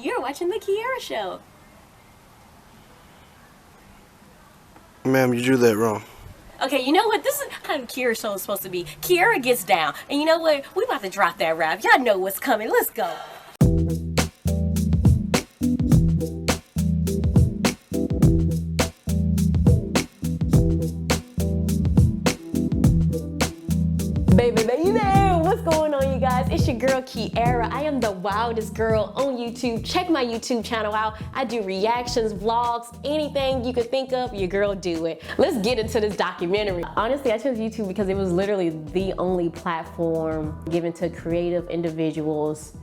You're watching the Kierra show. Ma'am, you drew that wrong. Okay, you know what? This is how the Kierra show is supposed to be. Kierra gets down. And you know what? We about to drop that rap. Y'all know what's coming. Let's go. Baby, what's going on, you guys? It's your girl Kierra. I am the wildest girl on YouTube. Check my YouTube channel out. I do reactions, vlogs, anything you could think of, your girl do it. Let's get into this documentary. Honestly, I chose YouTube because it was literally the only platform given to creative individuals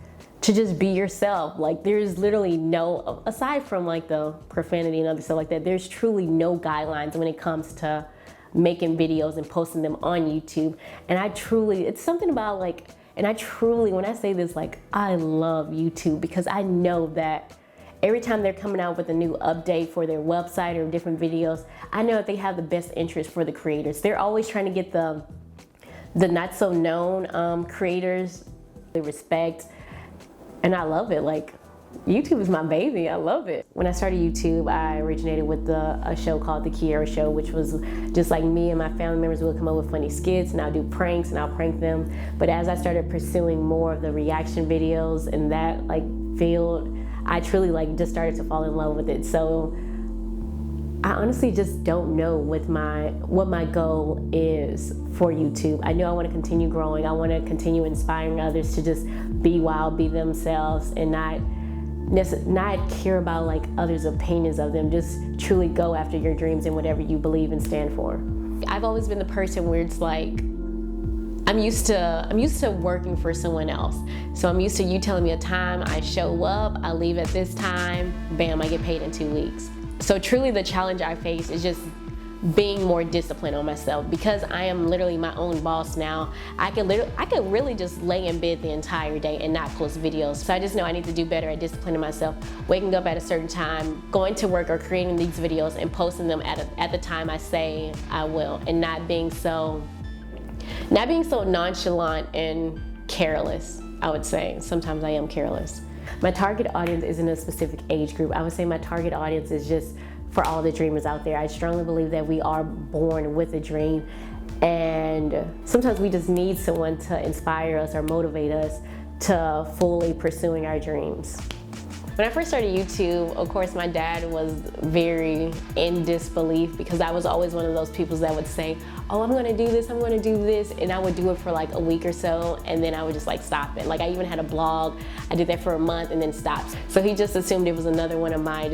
to just be yourself. Like, there's literally no, aside from like the profanity and other stuff like that, there's truly no guidelines when it comes to making videos and posting them on YouTube. And I truly, it's something about like, and I truly, when I say this, like, I love YouTube because I know that every time they're coming out with a new update for their website or different videos, I know that they have the best interest for the creators. They're always trying to get the not so known creators they respect, and I love it. Like, YouTube is my baby. I love it. When I started YouTube, I originated with a show called The Kierra Show, which was just like me and my family members would come up with funny skits, and I'll do pranks and I'll prank them. But as I started pursuing more of the reaction videos in that like field, I truly like just started to fall in love with it. So I honestly just don't know what my goal is for YouTube. I know I want to continue growing. I want to continue inspiring others to just be wild, be themselves, and not care about like others' opinions of them. Just truly go after your dreams and whatever you believe and stand for. I've always been the person where it's like, I'm used to working for someone else. So I'm used to you telling me a time, I show up, I leave at this time, bam, I get paid in 2 weeks. So truly the challenge I face is just being more disciplined on myself, because I am literally my own boss now. I can really just lay in bed the entire day and not post videos. So I just know I need to do better at disciplining myself, waking up at a certain time, going to work or creating these videos and posting them at the time I say I will, and not being so nonchalant and careless. I would say sometimes I am careless. My target audience isn't a specific age group. I would say my target audience is just for all the dreamers out there. I strongly believe that we are born with a dream, and sometimes we just need someone to inspire us or motivate us to fully pursuing our dreams. When I first started YouTube, of course, my dad was very in disbelief, because I was always one of those people that would say, oh, I'm gonna do this, I'm gonna do this, and I would do it for like a week or so, and then I would just like stop it. Like, I even had a blog, I did that for a month and then stopped. So he just assumed it was another one of my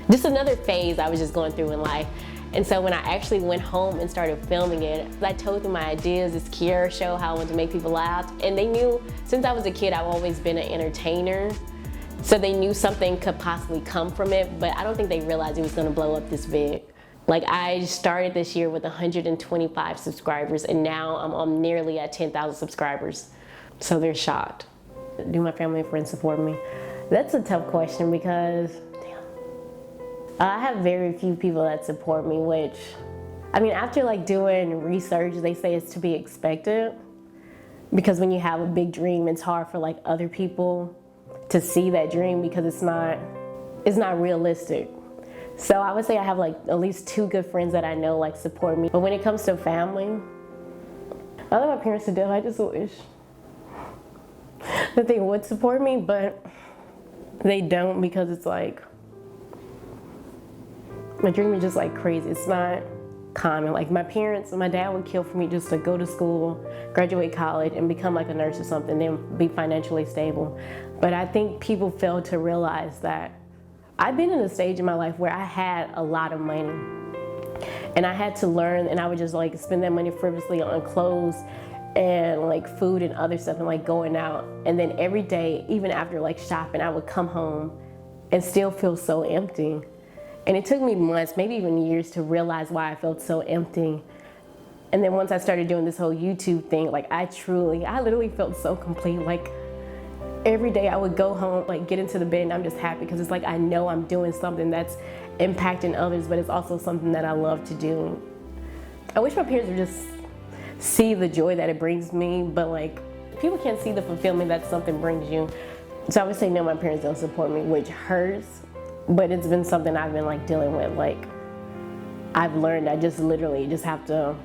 just another phase I was just going through in life. And so when I actually went home and started filming it, I told them my ideas, this Kierra show, how I wanted to make people laugh. And they knew, since I was a kid, I've always been an entertainer. So they knew something could possibly come from it, but I don't think they realized it was gonna blow up this big. Like, I started this year with 125 subscribers, and now I'm nearly at 10,000 subscribers. So they're shocked. Do my family and friends support me? That's a tough question, because I have very few people that support me, which, I mean, after like doing research, they say it's to be expected, because when you have a big dream, it's hard for like other people to see that dream, because it's not realistic. So I would say I have like at least 2 good friends that I know like support me. But when it comes to family, I love my parents to death. I just wish that they would support me, but they don't, because it's like, my dream is just like crazy. It's not common. Like, my parents and my dad would kill for me just to go to school, graduate college, and become like a nurse or something, then be financially stable. But I think people fail to realize that I've been in a stage in my life where I had a lot of money, and I had to learn, and I would just like spend that money frivolously on clothes and like food and other stuff, and like going out. And then every day, even after like shopping, I would come home and still feel so empty. And it took me months, maybe even years, to realize why I felt so empty. And then once I started doing this whole YouTube thing, like, I literally felt so complete. Like, every day I would go home, like get into the bed, and I'm just happy, because it's like, I know I'm doing something that's impacting others, but it's also something that I love to do. I wish my parents would just see the joy that it brings me, but like, people can't see the fulfillment that something brings you. So I would say no, my parents don't support me, which hurts, but it's been something I've been like dealing with. Like, I've learned I just literally just have to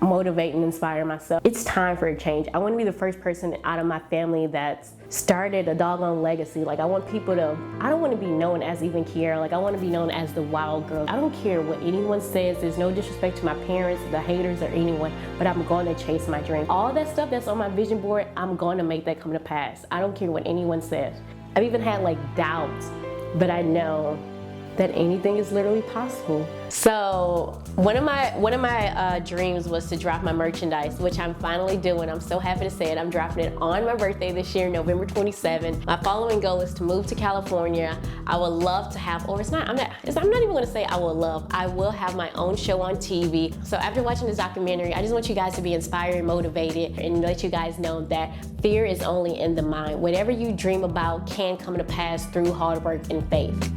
motivate and inspire myself. It's time for a change. I want to be the first person out of my family that's started a doggone legacy. Like, I want people to, I don't want to be known as even Kierra. Like, I want to be known as the wild girl. I don't care what anyone says. There's no disrespect to my parents, the haters, or anyone, but I'm going to chase my dream. All that stuff that's on my vision board, I'm going to make that come to pass. I don't care what anyone says. I've even had like doubts, but I know that anything is literally possible. So one of my dreams was to drop my merchandise, which I'm finally doing. I'm so happy to say it. I'm dropping it on my birthday this year, November 27th. My following goal is to move to California. I would love to have, or I'm not even gonna say I will have my own show on TV. So after watching this documentary, I just want you guys to be inspired and motivated and let you guys know that fear is only in the mind. Whatever you dream about can come to pass through hard work and faith.